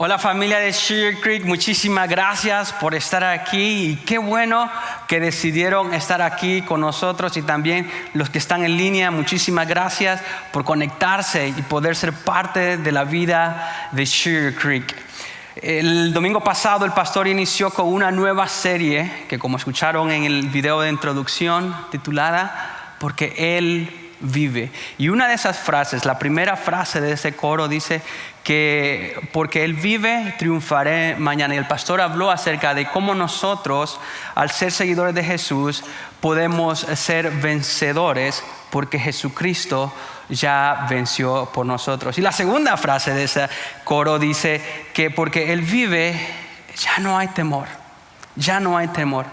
Hola familia de Sugar Creek, muchísimas gracias por estar aquí y qué bueno que decidieron estar aquí con nosotros y también los que están en línea, muchísimas gracias por conectarse y poder ser parte de la vida de Sugar Creek. El domingo pasado el pastor inició con una nueva serie que, como escucharon en el video de introducción, titulada Porque Él vive. Y una de esas frases, la primera frase de ese coro dice que porque Él vive, triunfaré mañana. Y el pastor habló acerca de cómo nosotros, al ser seguidores de Jesús, podemos ser vencedores porque Jesucristo ya venció por nosotros. Y la segunda frase de ese coro dice que porque Él vive, ya no hay temor. Ya no hay temor.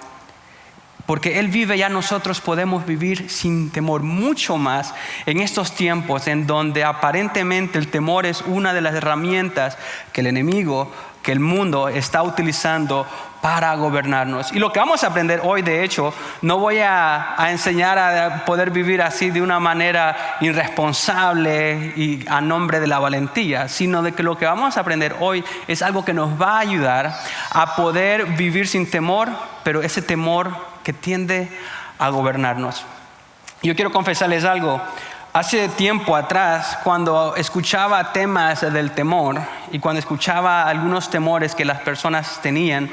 Porque Él vive, ya nosotros podemos vivir sin temor, mucho más en estos tiempos en donde aparentemente el temor es una de las herramientas que el enemigo, que el mundo está utilizando para gobernarnos. Y lo que vamos a aprender hoy, de hecho, no voy a enseñar a poder vivir así de una manera irresponsable y a nombre de la valentía, sino de que lo que vamos a aprender hoy es algo que nos va a ayudar a poder vivir sin temor, pero ese temor que tiende a gobernarnos. Yo quiero confesarles algo. Hace tiempo atrás, cuando escuchaba temas del temor y cuando escuchaba algunos temores que las personas tenían,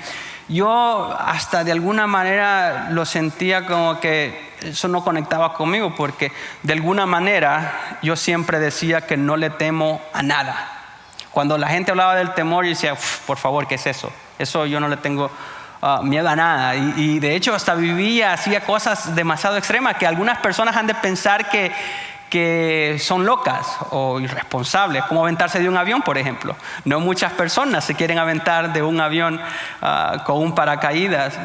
yo hasta de alguna manera lo sentía como que eso no conectaba conmigo, porque de alguna manera yo siempre decía que no le temo a nada. Cuando la gente hablaba del temor, yo decía, por favor, ¿qué es eso? Eso yo no le tengo miedo a nada. Y de hecho hasta hacía cosas demasiado extremas que algunas personas han de pensar que son locas o irresponsables, como aventarse de un avión, por ejemplo. No muchas personas se quieren aventar de un avión con un paracaídas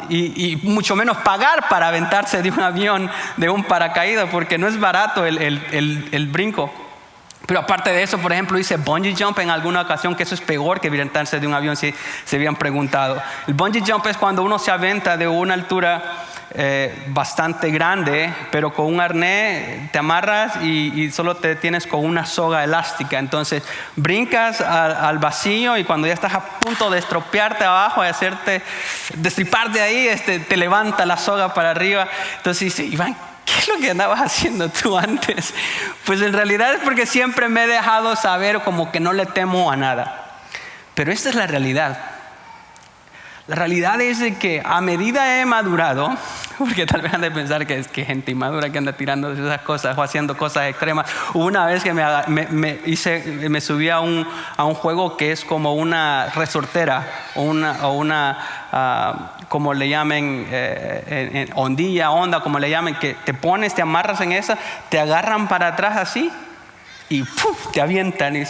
y mucho menos pagar para aventarse de un avión de un paracaídas, porque no es barato el brinco. Pero aparte de eso, por ejemplo, hice bungee jump en alguna ocasión, que eso es peor que aventarse de un avión, si se habían preguntado. El bungee jump es cuando uno se aventa de una altura bastante grande, pero con un arnés te amarras y solo te detienes con una soga elástica. Entonces brincas al vacío y cuando ya estás a punto de estropearte abajo y destriparte ahí, te levanta la soga para arriba. Entonces dice, Iván, ¿qué es lo que andabas haciendo tú antes? Pues en realidad es porque siempre me he dejado saber como que no le temo a nada. Pero esta es la realidad. La realidad es de que a medida he madurado, porque tal vez han de pensar que es que gente inmadura que anda tirando de esas cosas o haciendo cosas extremas. Una vez que me subí a un juego que es como una resortera o una como le llamen, onda, como le llamen, que te pones, te amarras en esa, te agarran para atrás así y ¡puf!, te avientan.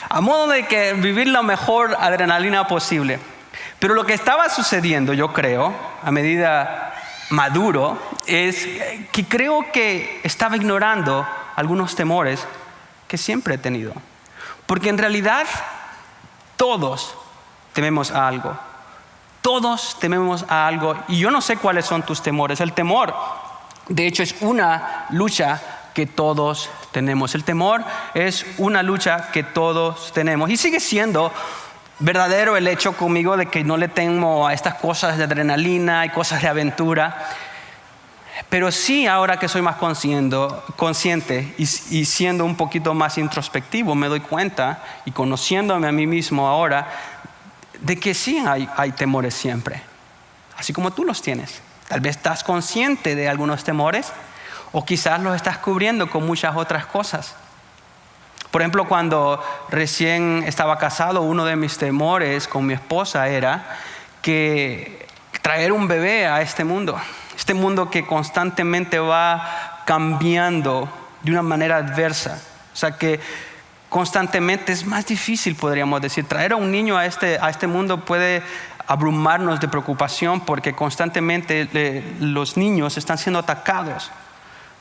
A modo de que vivir la mejor adrenalina posible. Pero lo que estaba sucediendo, yo creo, a medida maduro, es que creo que estaba ignorando algunos temores que siempre he tenido. Porque en realidad todos tememos a algo. Todos tememos a algo y yo no sé cuáles son tus temores. El temor, de hecho, es una lucha que todos tenemos. El temor es una lucha que todos tenemos y sigue siendo verdadero el hecho conmigo de que no le temo a estas cosas de adrenalina y cosas de aventura. Pero sí, ahora que soy más consciente y siendo un poquito más introspectivo, me doy cuenta y conociéndome a mí mismo ahora de que sí hay temores siempre, así como tú los tienes. Tal vez estás consciente de algunos temores o quizás los estás cubriendo con muchas otras cosas. Por ejemplo, cuando recién estaba casado, uno de mis temores con mi esposa era que traer un bebé a este mundo que constantemente va cambiando de una manera adversa. O sea que constantemente es más difícil, podríamos decir. Traer a un niño a este mundo puede abrumarnos de preocupación porque constantemente los niños están siendo atacados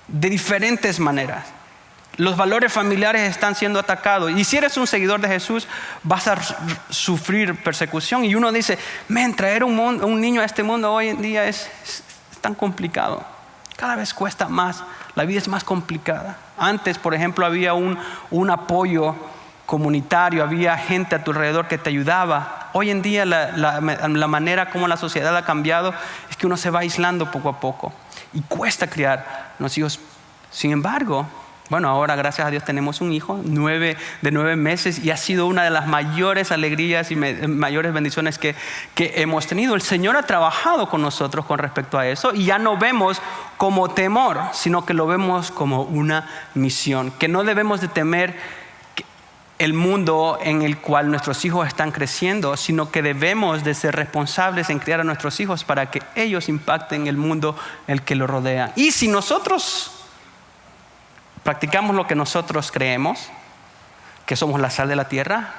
de diferentes maneras. Los valores familiares están siendo atacados. Y si eres un seguidor de Jesús, vas a sufrir persecución. Y uno dice, traer un niño a este mundo hoy en día es tan complicado. Cada vez cuesta más. La vida es más complicada. Antes, por ejemplo, había un apoyo comunitario, había gente a tu alrededor que te ayudaba. Hoy en día la manera como la sociedad ha cambiado es que uno se va aislando poco a poco y cuesta criar los hijos. Sin embargo, bueno, ahora gracias a Dios tenemos un hijo de 9 meses y ha sido una de las mayores alegrías y mayores bendiciones que hemos tenido. El Señor ha trabajado con nosotros con respecto a eso y ya no vemos como temor, sino que lo vemos como una misión, que no debemos de temer el mundo en el cual nuestros hijos están creciendo, sino que debemos de ser responsables en criar a nuestros hijos para que ellos impacten el mundo en el que los rodea. Y si nosotros practicamos lo que nosotros creemos, que somos la sal de la tierra,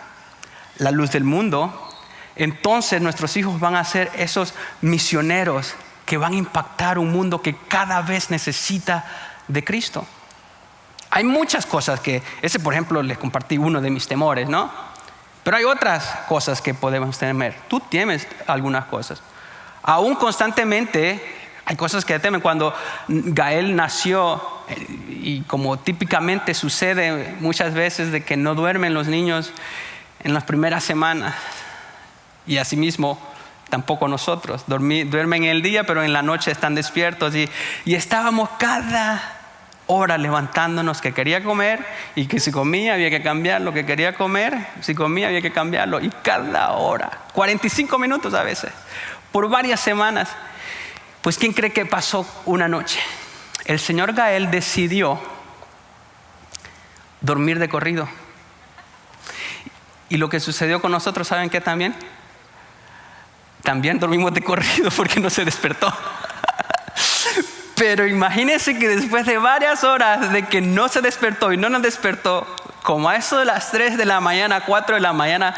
la luz del mundo, entonces nuestros hijos van a ser esos misioneros que van a impactar un mundo que cada vez necesita de Cristo. Hay muchas cosas ese por ejemplo les compartí uno de mis temores, ¿no? Pero hay otras cosas que podemos temer. Tú tienes algunas cosas. Aún constantemente hay cosas que temen. Cuando Gael nació, y como típicamente sucede muchas veces de que no duermen los niños en las primeras semanas, y asimismo tampoco nosotros, duermen en el día pero en la noche están despiertos y estábamos cada hora levantándonos que quería comer y que si comía había que cambiarlo, que quería comer, si comía había que cambiarlo, y cada hora, 45 minutos a veces, por varias semanas. Pues ¿quién cree que pasó una noche? El señor Gael decidió dormir de corrido. Y lo que sucedió con nosotros, ¿saben qué también? También dormimos de corrido porque no se despertó. Pero imagínense que después de varias horas de que no se despertó y no nos despertó, como a eso de las 3 de la mañana, 4 de la mañana,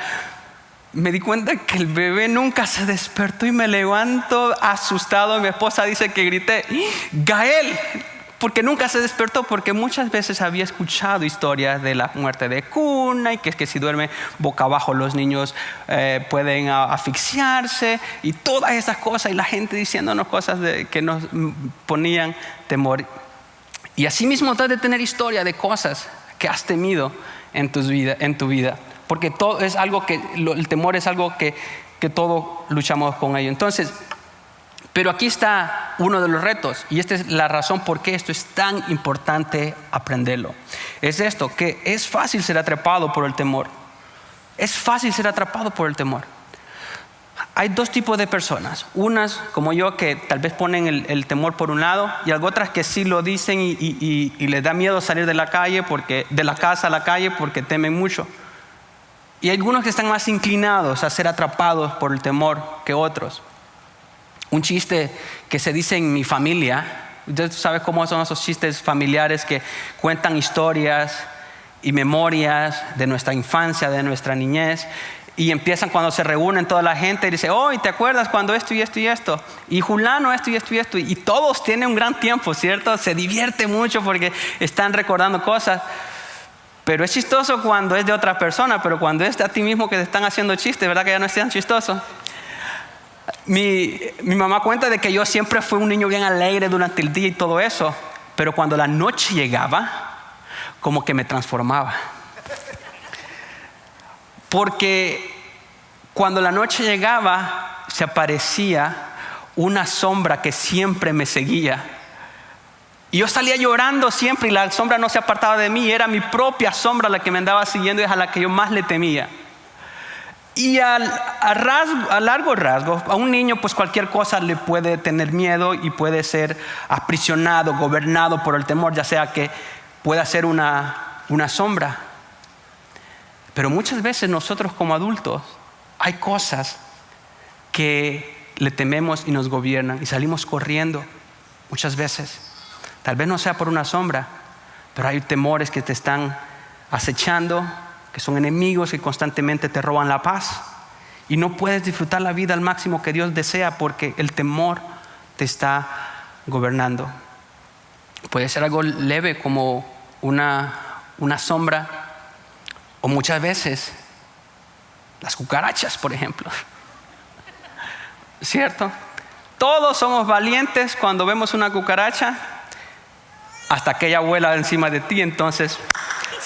me di cuenta que el bebé nunca se despertó y me levanto asustado. Mi esposa dice que grité, Gael, porque nunca se despertó, porque muchas veces había escuchado historias de la muerte de cuna y que si duerme boca abajo los niños pueden asfixiarse y todas esas cosas, y la gente diciéndonos cosas que nos ponían temor. Y así mismo tratas de tener historia de cosas que has temido en tu vida, porque todo es algo el temor es algo que todos luchamos con ello. Entonces, pero aquí está uno de los retos, y esta es la razón por qué esto es tan importante aprenderlo. Es esto, que es fácil ser atrapado por el temor. Es fácil ser atrapado por el temor. Hay dos tipos de personas. Unas, como yo, que tal vez ponen el temor por un lado, y otras que sí lo dicen y les da miedo salir de la casa a la calle porque temen mucho. Y hay algunos que están más inclinados a ser atrapados por el temor que otros. Un chiste que se dice en mi familia, usted sabe cómo son esos chistes familiares que cuentan historias y memorias de nuestra infancia, de nuestra niñez, y empiezan cuando se reúnen toda la gente y dice, ¿y te acuerdas cuando esto y esto y esto? Y fulano esto y esto y esto, y todos tienen un gran tiempo, ¿cierto? Se divierte mucho porque están recordando cosas. Pero es chistoso cuando es de otra persona, pero cuando es de a ti mismo que te están haciendo chistes, ¿verdad que ya no es tan chistoso? Mi mamá cuenta de que yo siempre fui un niño bien alegre durante el día y todo eso, pero cuando la noche llegaba, como que me transformaba. Porque cuando la noche llegaba, se aparecía una sombra que siempre me seguía. Y yo salía llorando siempre y la sombra no se apartaba de mí. Era mi propia sombra la que me andaba siguiendo y es a la que yo más le temía. Y a largo rasgo, a un niño pues cualquier cosa le puede tener miedo y puede ser aprisionado, gobernado por el temor, ya sea que pueda ser una sombra. Pero muchas veces nosotros como adultos hay cosas que le tememos y nos gobiernan y salimos corriendo muchas veces. Tal vez no sea por una sombra, pero hay temores que te están acechando, que son enemigos que constantemente te roban la paz y no puedes disfrutar la vida al máximo que Dios desea porque el temor te está gobernando. Puede ser algo leve como una sombra, o muchas veces las cucarachas, por ejemplo. ¿Cierto? Todos somos valientes cuando vemos una cucaracha hasta que ella vuela encima de ti, entonces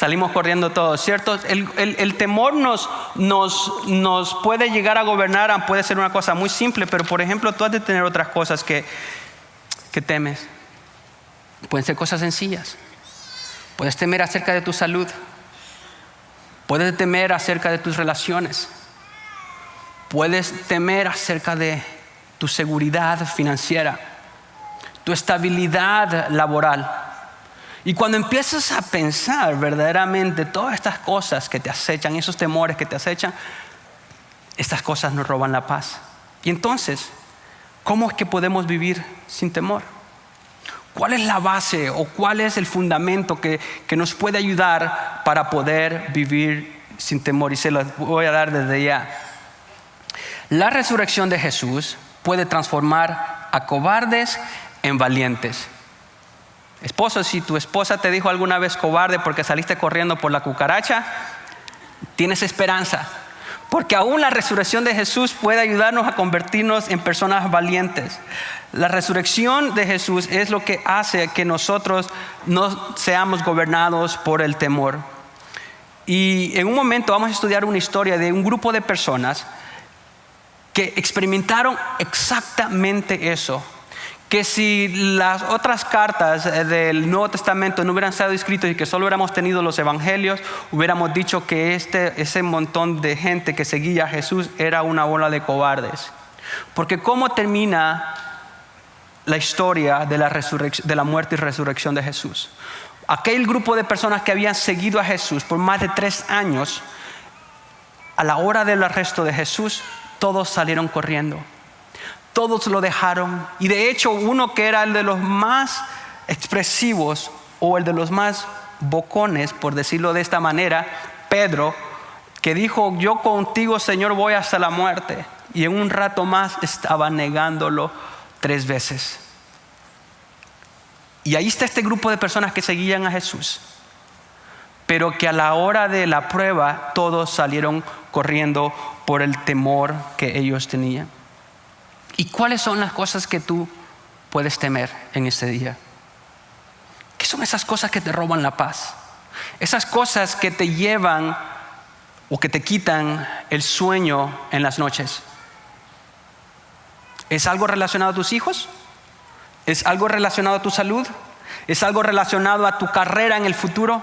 salimos corriendo todos, ¿cierto? El temor nos puede llegar a gobernar, puede ser una cosa muy simple, pero por ejemplo, tú has de tener otras cosas que temes. Pueden ser cosas sencillas. Puedes temer acerca de tu salud. Puedes temer acerca de tus relaciones. Puedes temer acerca de tu seguridad financiera, tu estabilidad laboral. Y cuando empiezas a pensar verdaderamente todas estas cosas que te acechan, esos temores que te acechan, estas cosas nos roban la paz. Y entonces, ¿cómo es que podemos vivir sin temor? ¿Cuál es la base o cuál es el fundamento que nos puede ayudar para poder vivir sin temor? Y se los voy a dar desde ya. La resurrección de Jesús puede transformar a cobardes en valientes. Esposo, si tu esposa te dijo alguna vez cobarde porque saliste corriendo por la cucaracha, tienes esperanza. Porque aún la resurrección de Jesús puede ayudarnos a convertirnos en personas valientes. La resurrección de Jesús es lo que hace que nosotros no seamos gobernados por el temor. Y en un momento vamos a estudiar una historia de un grupo de personas que experimentaron exactamente eso. Que si las otras cartas del Nuevo Testamento no hubieran sido escritas y que solo hubiéramos tenido los evangelios, hubiéramos dicho que ese montón de gente que seguía a Jesús era una bola de cobardes. Porque ¿cómo termina la historia de la muerte y resurrección de Jesús? Aquel grupo de personas que habían seguido a Jesús por más de 3 años, a la hora del arresto de Jesús, todos salieron corriendo. Todos lo dejaron. Y de hecho, uno que era el de los más expresivos o el de los más bocones, por decirlo de esta manera, Pedro, que dijo: yo contigo, Señor, voy hasta la muerte. Y en un rato más estaba negándolo 3 veces. Y ahí está este grupo de personas que seguían a Jesús, pero que a la hora de la prueba todos salieron corriendo por el temor que ellos tenían. ¿Y cuáles son las cosas que tú puedes temer en este día? ¿Qué son esas cosas que te roban la paz? Esas cosas que te llevan o que te quitan el sueño en las noches. ¿Es algo relacionado a tus hijos? ¿Es algo relacionado a tu salud? ¿Es algo relacionado a tu carrera en el futuro?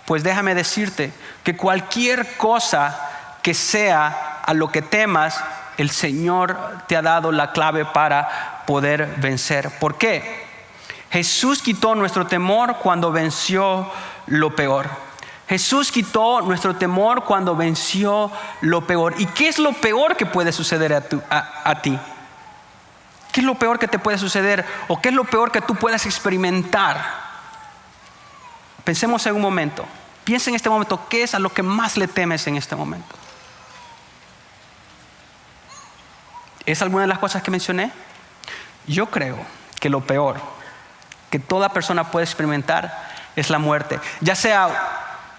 Pues déjame decirte que cualquier cosa que sea a lo que temas, el Señor te ha dado la clave para poder vencer. ¿Por qué? Jesús quitó nuestro temor cuando venció lo peor. Jesús quitó nuestro temor cuando venció lo peor. ¿Y qué es lo peor que puede suceder a ti? ¿Qué es lo peor que te puede suceder? ¿O qué es lo peor que tú puedas experimentar? Pensemos en un momento. Piensa en este momento, ¿qué es a lo que más le temes en este momento? ¿Es alguna de las cosas que mencioné? Yo creo que lo peor que toda persona puede experimentar es la muerte. Ya sea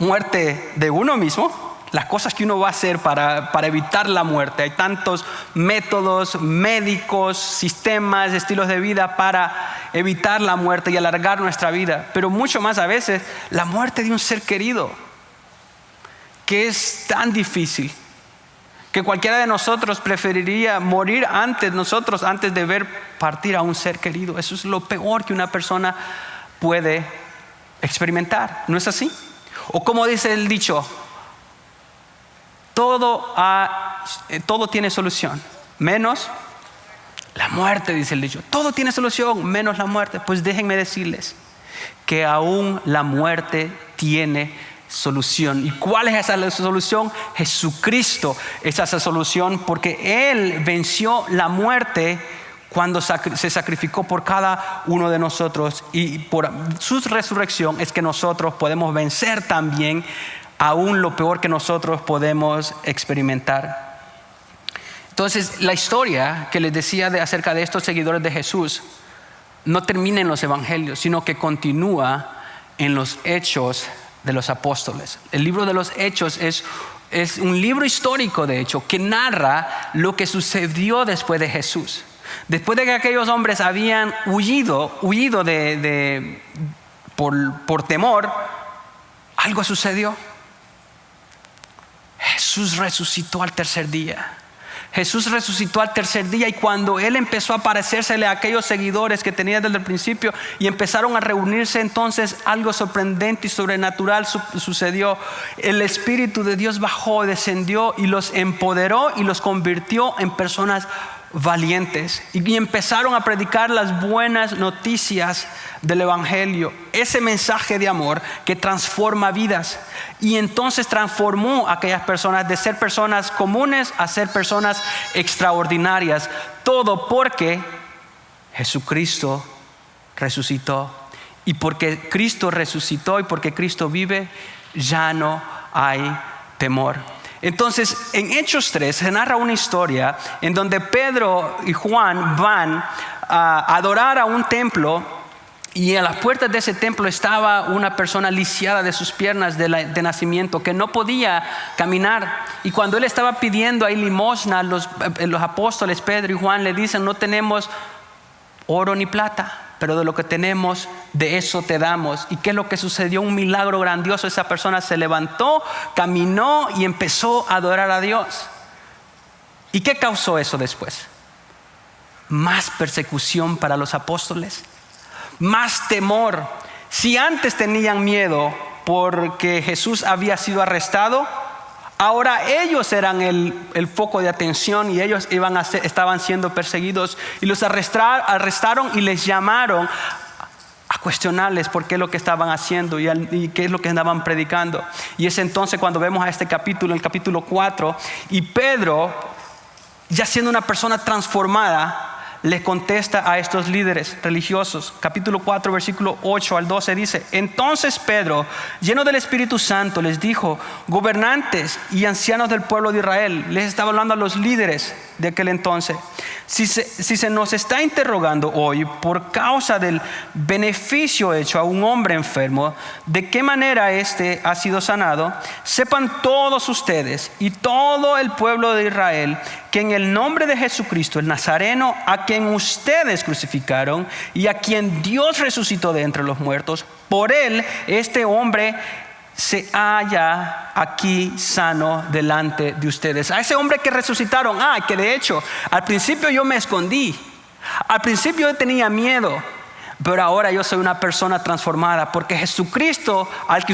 muerte de uno mismo, las cosas que uno va a hacer para evitar la muerte. Hay tantos métodos médicos, sistemas, estilos de vida para evitar la muerte y alargar nuestra vida. Pero mucho más a veces la muerte de un ser querido, que es tan difícil, que cualquiera de nosotros preferiría morir antes de ver partir a un ser querido. Eso es lo peor que una persona puede experimentar. ¿No es así? O como dice el dicho, todo tiene solución, menos la muerte, dice el dicho. Todo tiene solución, menos la muerte. Pues déjenme decirles que aún la muerte tiene solución. ¿Y cuál es esa solución? Jesucristo es esa solución, porque Él venció la muerte cuando se sacrificó por cada uno de nosotros, y por su resurrección es que nosotros podemos vencer también aún lo peor que nosotros podemos experimentar. Entonces, la historia que les decía acerca de estos seguidores de Jesús no termina en los evangelios, sino que continúa en los Hechos de los Apóstoles. El libro de los Hechos es un libro histórico, de hecho, que narra lo que sucedió después de Jesús. Después de que aquellos hombres habían huido por temor, algo sucedió. Jesús resucitó al tercer día. Jesús resucitó al tercer día, y cuando Él empezó a aparecérsele a aquellos seguidores que tenía desde el principio y empezaron a reunirse, entonces algo sorprendente y sobrenatural sucedió. El Espíritu de Dios bajó, descendió y los empoderó y los convirtió en personas valientes, y empezaron a predicar las buenas noticias del Evangelio, ese mensaje de amor que transforma vidas. Y entonces transformó a aquellas personas de ser personas comunes a ser personas extraordinarias. Todo porque Jesucristo resucitó. Y porque Cristo resucitó y porque Cristo vive, ya no hay temor. Entonces, en Hechos 3 se narra una historia en donde Pedro y Juan van a adorar a un templo, y a las puertas de ese templo estaba una persona lisiada de sus piernas de nacimiento, que no podía caminar. Y cuando él estaba pidiendo ahí limosna, los apóstoles Pedro y Juan le dicen: no tenemos oro ni plata, pero de lo que tenemos, de eso te damos. ¿Y qué es lo que sucedió? Un milagro grandioso. Esa persona se levantó, caminó y empezó a adorar a Dios. ¿Y qué causó eso después? Más persecución para los apóstoles, más temor. Si antes tenían miedo porque Jesús había sido arrestado, ahora ellos eran el foco de atención, y ellos estaban siendo perseguidos, y los arrestaron y les llamaron a cuestionarles por qué es lo que estaban haciendo y qué es lo que andaban predicando. Y es entonces cuando vemos a este capítulo, el capítulo 4, y Pedro, ya siendo una persona transformada, le contesta a estos líderes religiosos. Capítulo 4, versículo 8 al 12 dice: entonces Pedro, lleno del Espíritu Santo, les dijo: gobernantes y ancianos del pueblo de Israel. Les estaba hablando a los líderes de aquel entonces: si se nos está interrogando hoy por causa del beneficio hecho a un hombre enfermo, de qué manera éste ha sido sanado, sepan todos ustedes y todo el pueblo de Israel que en el nombre de Jesucristo el Nazareno, a quien ustedes crucificaron y a quien Dios resucitó de entre los muertos, por él este hombre se halla aquí sano delante de ustedes. A ese hombre que resucitaron, que de hecho al principio yo me escondí, al principio yo tenía miedo, pero ahora yo soy una persona transformada, porque Jesucristo, al que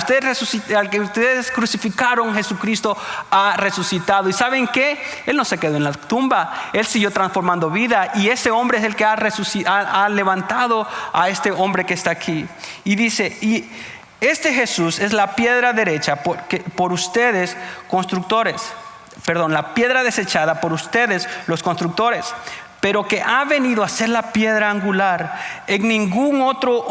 ustedes crucificaron, Jesucristo ha resucitado. ¿Y saben qué? Él no se quedó en la tumba, Él siguió transformando vida, y ese hombre es el que ha levantado a este hombre que está aquí. Y dice: y este Jesús es la piedra derecha por ustedes constructores, la piedra desechada por ustedes los constructores, pero que ha venido a ser la piedra angular. En ningún otro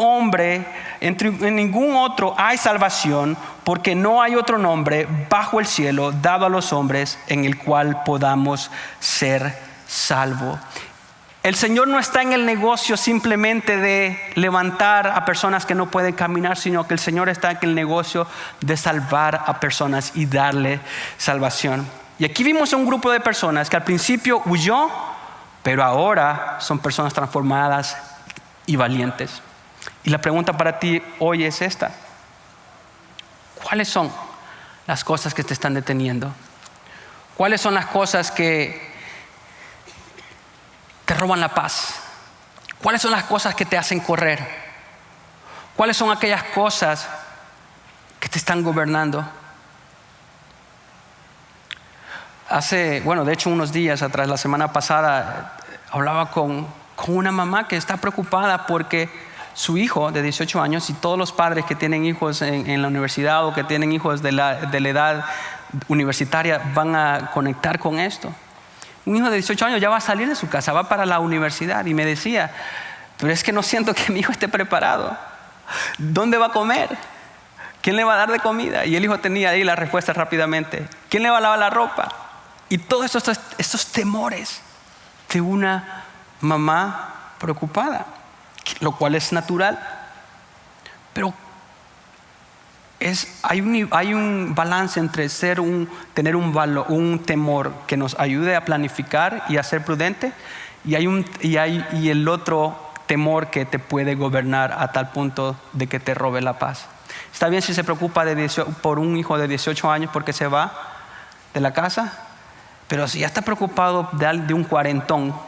hay salvación, porque no hay otro nombre bajo el cielo dado a los hombres en el cual podamos ser salvos. El Señor no está en el negocio simplemente de levantar a personas que no pueden caminar, sino que el Señor está en el negocio de salvar a personas y darle salvación. Y aquí vimos a un grupo de personas que al principio huyó, pero ahora son personas transformadas y valientes. Y la pregunta para ti hoy es esta: ¿cuáles son las cosas que te están deteniendo? ¿Cuáles son las cosas que te roban la paz? ¿Cuáles son las cosas que te hacen correr? ¿Cuáles son aquellas cosas que te están gobernando? De hecho unos días atrás, la semana pasada, hablaba con una mamá que está preocupada porque su hijo de 18 años, y todos los padres que tienen hijos en la universidad o que tienen hijos de la edad universitaria van a conectar con esto. Un hijo de 18 años ya va a salir de su casa, va para la universidad, y me decía: pero es que no siento que mi hijo esté preparado. ¿Dónde va a comer? ¿Quién le va a dar de comida? Y el hijo tenía ahí la respuesta rápidamente: ¿quién le va a lavar la ropa? Y todos estos temores de una mamá preocupada, lo cual es natural. Pero hay un balance entre tener un temor que nos ayude a planificar y a ser prudente, y el otro temor que te puede gobernar a tal punto de que te robe la paz. Está bien si se preocupa por un hijo de 18 años porque se va de la casa, pero si ya está preocupado de un cuarentón,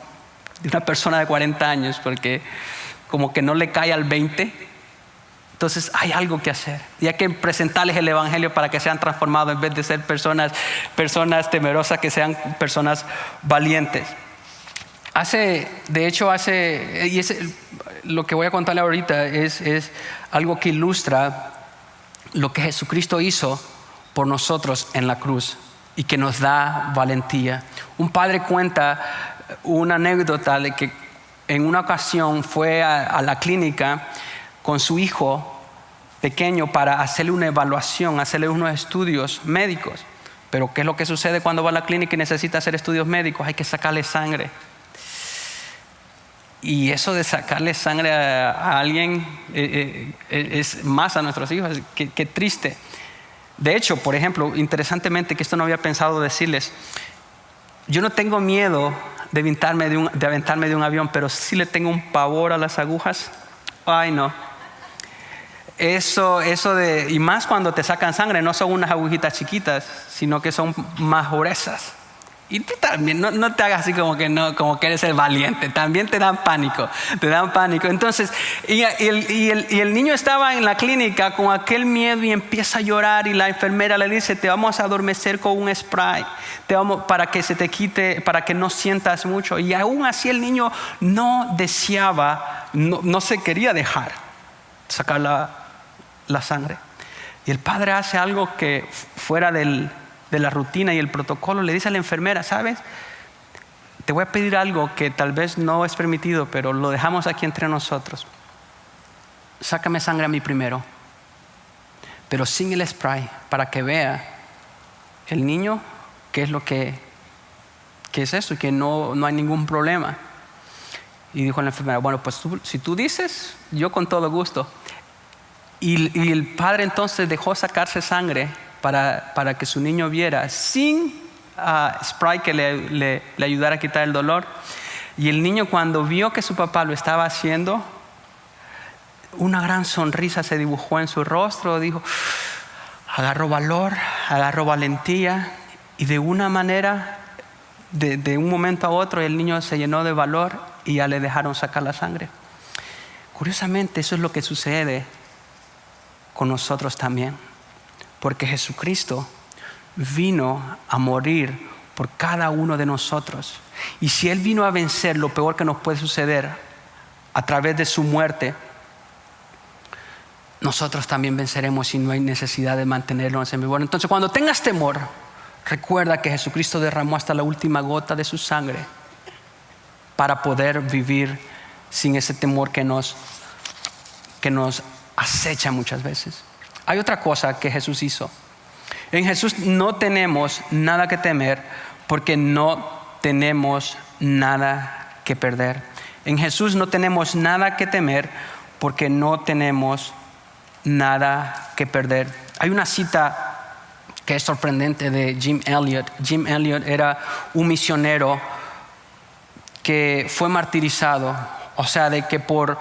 de una persona de 40 años, porque como que no le cae al 20, entonces hay algo que hacer. Y hay que presentarles el evangelio para que sean transformados en vez de ser personas temerosas, que sean personas valientes. Lo que voy a contarle ahorita es algo que ilustra lo que Jesucristo hizo por nosotros en la cruz y que nos da valentía. Un padre cuenta una anécdota de que en una ocasión fue a la clínica con su hijo pequeño para hacerle una evaluación, hacerle unos estudios médicos. Pero ¿qué es lo que sucede cuando va a la clínica y necesita hacer estudios médicos? Hay que sacarle sangre. Y eso de sacarle sangre a alguien es más a nuestros hijos. Qué triste. De hecho, por ejemplo, interesantemente, que esto no había pensado decirles, yo no tengo miedo de aventarme de un avión, pero sí le tengo un pavor a las agujas. Ay, no. Y más cuando te sacan sangre, no son unas agujitas chiquitas, sino que son más gruesas. Y tú también, no te hagas así como que eres el valiente, también te dan pánico. Entonces, y el niño estaba en la clínica con aquel miedo y empieza a llorar, y la enfermera le dice: te vamos a adormecer con un spray, para que se te quite, para que no sientas mucho. Y aún así el niño no deseaba, no se quería dejar sacar la sangre. Y el padre hace algo que fuera de la rutina y el protocolo. Le dice a la enfermera: ¿sabes? Te voy a pedir algo que tal vez no es permitido, pero lo dejamos aquí entre nosotros. Sácame sangre a mí primero, pero sin el spray, para que vea el niño qué es lo que es eso, y que no hay ningún problema. Y dijo la enfermera: bueno, pues si tú dices, yo con todo gusto. Y el padre entonces dejó sacarse sangre para que su niño viera, sin spray que le ayudara a quitar el dolor. Y el niño, cuando vio que su papá lo estaba haciendo, una gran sonrisa se dibujó en su rostro. Dijo: agarró valor, agarró valentía, y de una manera, de un momento a otro, el niño se llenó de valor y ya le dejaron sacar la sangre. Curiosamente, eso es lo que sucede con nosotros también, porque Jesucristo vino a morir por cada uno de nosotros. Y si Él vino a vencer lo peor que nos puede suceder a través de su muerte, nosotros también venceremos, y no hay necesidad de mantenernos en vigor. Entonces, cuando tengas temor, recuerda que Jesucristo derramó hasta la última gota de su sangre para poder vivir sin ese temor que nos acecha muchas veces. Hay otra cosa que Jesús hizo. En Jesús no tenemos nada que temer, porque no tenemos nada que perder. En Jesús no tenemos nada que temer, porque no tenemos nada que perder. Hay una cita que es sorprendente de Jim Elliot. Jim Elliot era un misionero que fue martirizado, o sea, de que por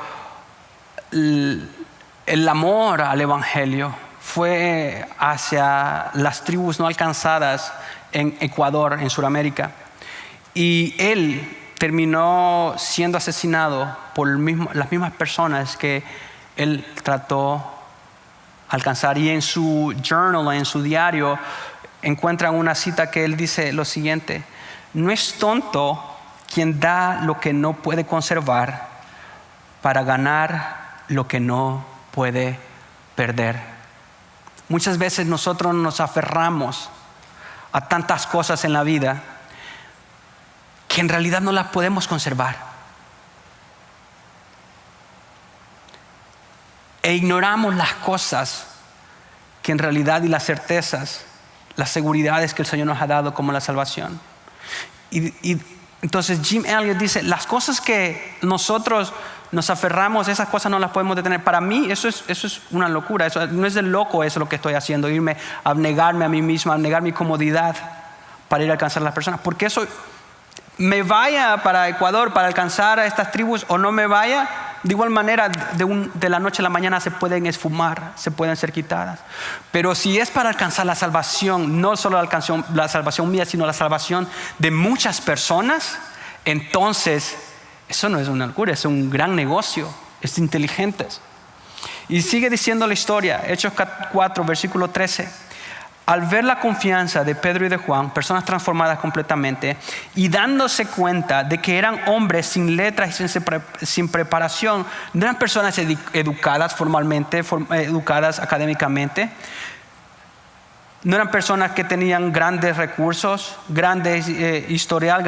el amor al evangelio fue hacia las tribus no alcanzadas en Ecuador, en Sudamérica, y él terminó siendo asesinado por las mismas personas que él trató de alcanzar. Y en su journal, en su diario, encuentran una cita que él dice lo siguiente: no es tonto quien da lo que no puede conservar para ganar lo que no puede perder. Muchas veces nosotros nos aferramos a tantas cosas en la vida que en realidad no las podemos conservar, e ignoramos las cosas que en realidad, y las certezas, las seguridades que el Señor nos ha dado, como la salvación. Y entonces Jim Elliot dice: las cosas que nosotros nos aferramos, esas cosas no las podemos detener. Para mí eso es una locura. Eso no es de loco, eso es lo que estoy haciendo, irme a negarme a mí mismo, a negar mi comodidad para ir a alcanzar a las personas. Porque eso, me vaya para Ecuador para alcanzar a estas tribus o no me vaya, De igual manera, de la noche a la mañana se pueden esfumar, se pueden ser quitadas. Pero si es para alcanzar la salvación, no solo la salvación mía, sino la salvación de muchas personas, entonces eso no es una locura, es un gran negocio, es inteligente. Y sigue diciendo la historia, Hechos 4, versículo 13. Al ver la confianza de Pedro y de Juan, personas transformadas completamente, y dándose cuenta de que eran hombres sin letras y sin preparación, no eran personas educadas formalmente, educadas académicamente, no eran personas que tenían grandes recursos, grandes historial,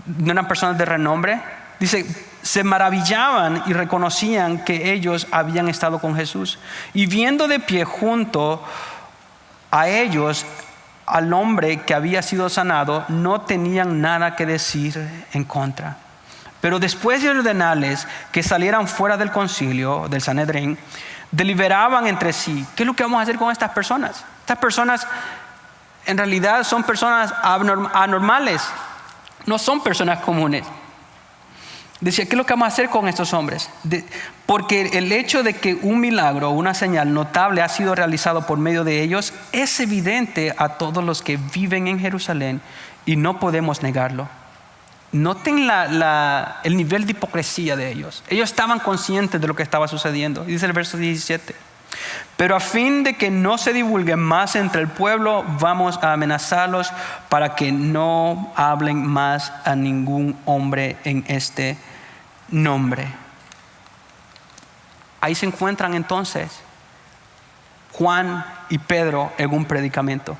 no eran personas de renombre. Dice, se maravillaban y reconocían que ellos habían estado con Jesús. Y viendo de pie junto a ellos al hombre que había sido sanado, no tenían nada que decir en contra. Pero después de ordenarles que salieran fuera del concilio, del Sanedrín, deliberaban entre sí, ¿qué es lo que vamos a hacer con estas personas? Estas personas en realidad son personas anormales, no son personas comunes. Decía, ¿qué es lo que vamos a hacer con estos hombres? Porque el hecho de que un milagro o una señal notable ha sido realizado por medio de ellos es evidente a todos los que viven en Jerusalén y no podemos negarlo. Noten el nivel de hipocresía de ellos. Ellos estaban conscientes de lo que estaba sucediendo. Dice el verso 17. Pero a fin de que no se divulgue más entre el pueblo, vamos a amenazarlos para que no hablen más a ningún hombre en este nombre. Ahí se encuentran entonces Juan y Pedro en un predicamento.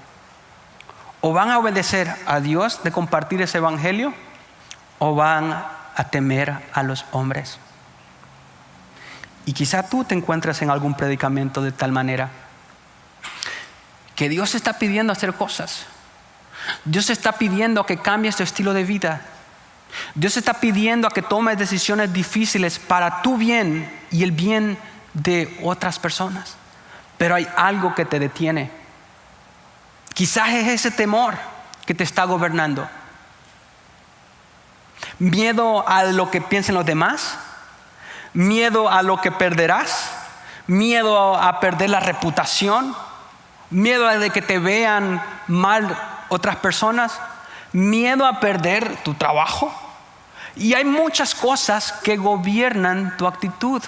O van a obedecer a Dios de compartir ese evangelio, o van a temer a los hombres. Y quizá tú te encuentres en algún predicamento de tal manera que Dios está pidiendo hacer cosas. Dios está pidiendo que cambies tu estilo de vida. Dios está pidiendo a que tomes decisiones difíciles para tu bien y el bien de otras personas. Pero hay algo que te detiene. Quizás es ese temor que te está gobernando. Miedo a lo que piensen los demás. Miedo a lo que perderás, miedo a perder la reputación, miedo a de que te vean mal otras personas, miedo a perder tu trabajo. Y hay muchas cosas que gobiernan tu actitud.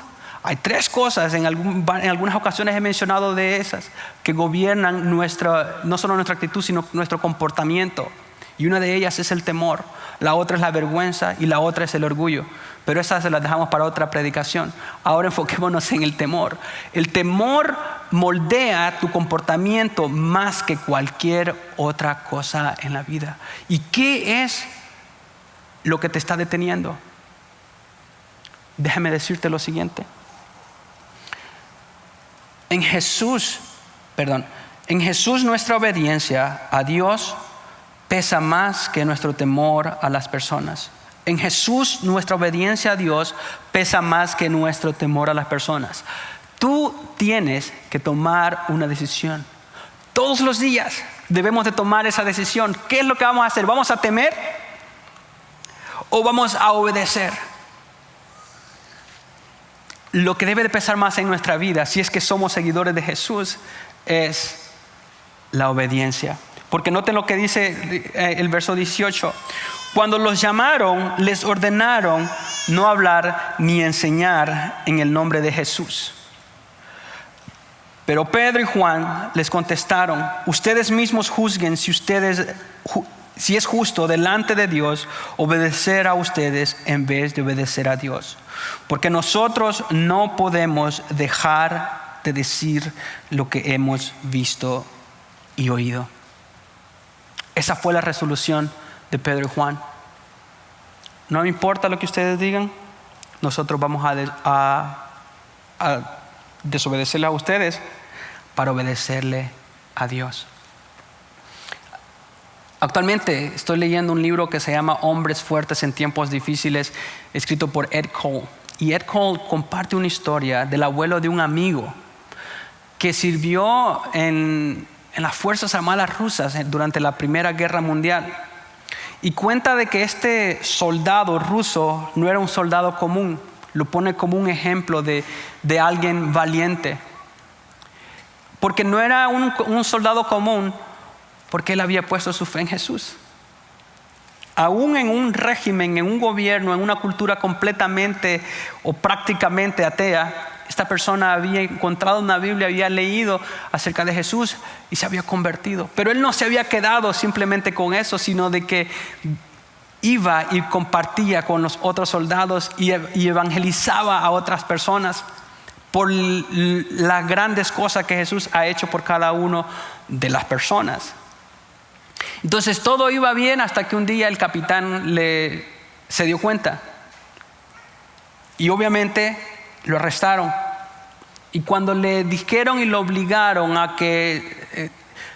Hay 3 cosas, en algunas ocasiones he mencionado de esas, que gobiernan no solo nuestra actitud, sino nuestro comportamiento. Y una de ellas es el temor, la otra es la vergüenza y la otra es el orgullo. Pero esas se las dejamos para otra predicación. Ahora enfoquémonos en el temor. El temor moldea tu comportamiento más que cualquier otra cosa en la vida. ¿Y qué es lo que te está deteniendo? Déjame decirte lo siguiente. En Jesús nuestra obediencia a Dios pesa más que nuestro temor a las personas. En Jesús nuestra obediencia a Dios pesa más que nuestro temor a las personas. Tú tienes que tomar una decisión. Todos los días debemos de tomar esa decisión. ¿Qué es lo que vamos a hacer? ¿Vamos a temer o vamos a obedecer? Lo que debe de pesar más en nuestra vida, si es que somos seguidores de Jesús, es la obediencia. Porque noten lo que dice el verso 18. Cuando los llamaron, les ordenaron no hablar ni enseñar en el nombre de Jesús. Pero Pedro y Juan les contestaron: ustedes mismos juzguen si es justo delante de Dios obedecer a ustedes en vez de obedecer a Dios. Porque nosotros no podemos dejar de decir lo que hemos visto y oído. Esa fue la resolución de Pedro y Juan. No me importa lo que ustedes digan, nosotros vamos a desobedecerle a ustedes para obedecerle a Dios. Actualmente estoy leyendo un libro que se llama Hombres Fuertes en Tiempos Difíciles, escrito por Ed Cole. Y Ed Cole comparte una historia del abuelo de un amigo que sirvió en las Fuerzas Armadas rusas durante la Primera Guerra Mundial. y cuenta de que este soldado ruso no era un soldado común. Lo pone como un ejemplo de alguien valiente. Porque no era un soldado común, porque él había puesto su fe en Jesús. Aún en un régimen, en un gobierno, en una cultura completamente o prácticamente atea, esta persona había encontrado una Biblia, había leído acerca de Jesús y se había convertido. Pero él no se había quedado simplemente con eso, sino de que iba y compartía con los otros soldados y evangelizaba a otras personas por las grandes cosas que Jesús ha hecho por cada uno de las personas. Entonces todo iba bien hasta que un día el capitán se dio cuenta y obviamente lo arrestaron. Y cuando le dijeron y lo obligaron a que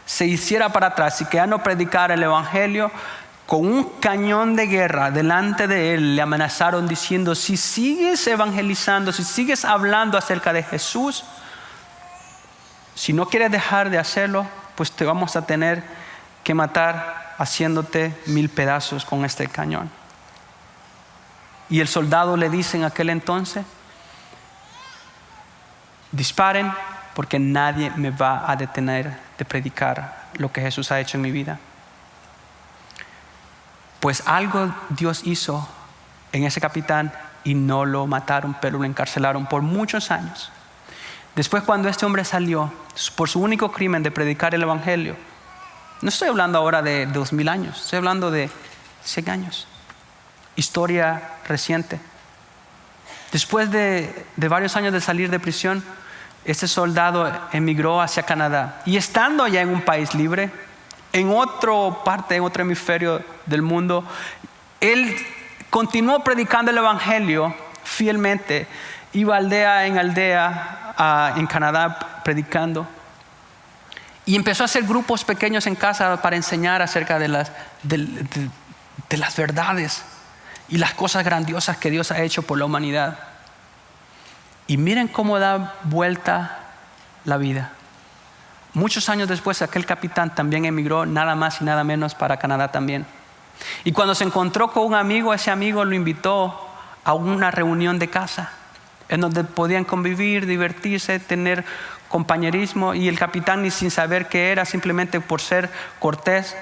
se hiciera para atrás y que ya no predicara el evangelio, con un cañón de guerra delante de él le amenazaron diciendo: si sigues evangelizando, si sigues hablando acerca de Jesús, si no quieres dejar de hacerlo, pues te vamos a tener que matar haciéndote 1000 pedazos con este cañón. Y el soldado le dice en aquel entonces: disparen, porque nadie me va a detener de predicar lo que Jesús ha hecho en mi vida. Pues algo Dios hizo en ese capitán y no lo mataron, pero lo encarcelaron por muchos años. Después, cuando este hombre salió por su único crimen de predicar el evangelio, no estoy hablando ahora de 2000 años, estoy hablando de 100 años. Historia reciente. Después de varios años de salir de prisión, este soldado emigró hacia Canadá. Y estando allá en un país libre, en otra parte, en otro hemisferio del mundo, él continuó predicando el evangelio fielmente. Iba aldea en aldea en Canadá predicando. Y empezó a hacer grupos pequeños en casa para enseñar acerca de las verdades y las cosas grandiosas que Dios ha hecho por la humanidad. Y miren cómo da vuelta la vida. Muchos años después, aquel capitán también emigró, nada más y nada menos, para Canadá también. Y cuando se encontró con un amigo, ese amigo lo invitó a una reunión de casa, en donde podían convivir, divertirse, tener compañerismo. Y el capitán, ni sin saber qué era, simplemente por ser cortés,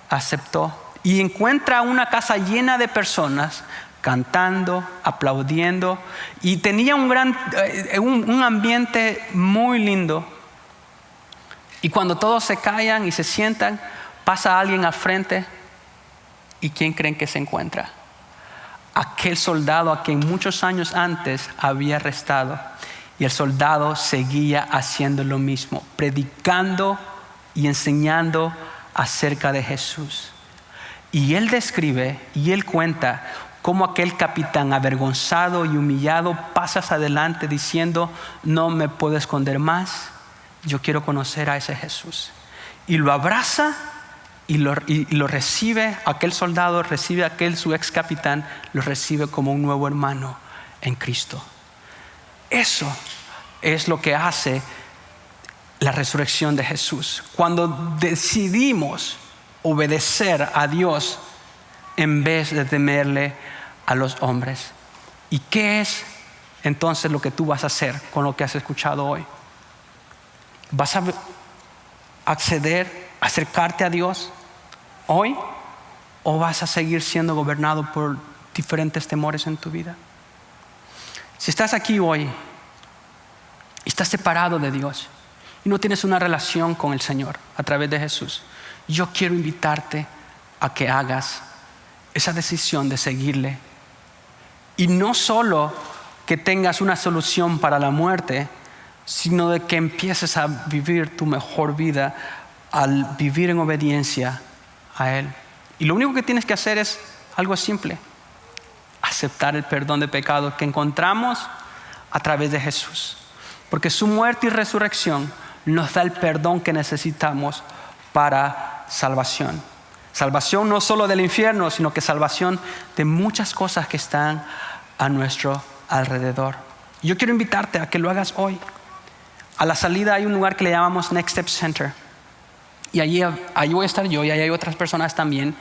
aceptó. Y encuentra una casa llena de personas cantando, aplaudiendo, y tenía un ambiente muy lindo. Y cuando todos se callan y se sientan, pasa alguien al frente, ¿y quién creen que se encuentra? Aquel soldado a quien muchos años antes había arrestado. Y el soldado seguía haciendo lo mismo, predicando y enseñando acerca de Jesús. Y él describe y él cuenta cómo aquel capitán, avergonzado y humillado, pasa hacia adelante diciendo: no me puedo esconder más, yo quiero conocer a ese Jesús. Y lo abraza y lo recibe. Aquel soldado recibe a aquel su ex capitán, lo recibe como un nuevo hermano en Cristo. Eso es lo que hace la resurrección de Jesús. Cuando decidimos obedecer a Dios en vez de temerle a los hombres. ¿Y qué es entonces lo que tú vas a hacer con lo que has escuchado hoy? ¿Vas a acceder, acercarte a Dios hoy? ¿O vas a seguir siendo gobernado por diferentes temores en tu vida? Si estás aquí hoy y estás separado de Dios y no tienes una relación con el Señor a través de Jesús, yo quiero invitarte a que hagas esa decisión de seguirle. Y no solo que tengas una solución para la muerte, sino de que empieces a vivir tu mejor vida al vivir en obediencia a Él. Y lo único que tienes que hacer es algo simple: aceptar el perdón de pecados que encontramos a través de Jesús. Porque su muerte y resurrección nos da el perdón que necesitamos para salvación. Salvación no solo del infierno, sino que salvación de muchas cosas que están a nuestro alrededor. Yo quiero invitarte a que lo hagas hoy. A la salida hay un lugar que le llamamos Next Step Center. Y allí voy a estar yo, y ahí hay otras personas también.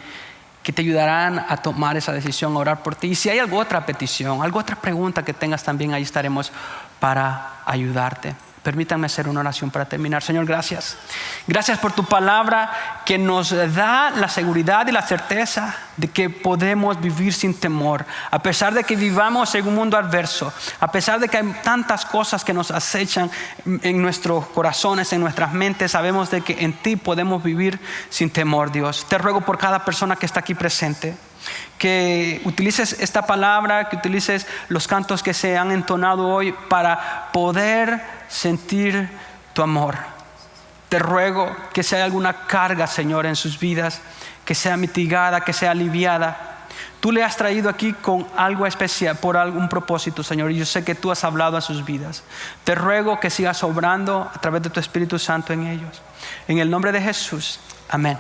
que te ayudarán a tomar esa decisión, a orar por ti. Y si hay alguna otra petición, alguna otra pregunta que tengas también, ahí estaremos para ayudarte. Permítanme hacer una oración para terminar. Señor, gracias. Gracias por tu palabra que nos da la seguridad y la certeza de que podemos vivir sin temor. A pesar de que vivamos en un mundo adverso, a pesar de que hay tantas cosas que nos acechan en nuestros corazones, en nuestras mentes, sabemos de que en ti podemos vivir sin temor, Dios. Te ruego por cada persona que está aquí presente, que utilices esta palabra, que utilices los cantos que se han entonado hoy para poder sentir tu amor. Te ruego que si hay alguna carga, Señor, en sus vidas, que sea mitigada, que sea aliviada. Tú le has traído aquí con algo especial, por algún propósito, Señor, y yo sé que tú has hablado a sus vidas. Te ruego que sigas obrando a través de tu Espíritu Santo en ellos. En el nombre de Jesús, amén.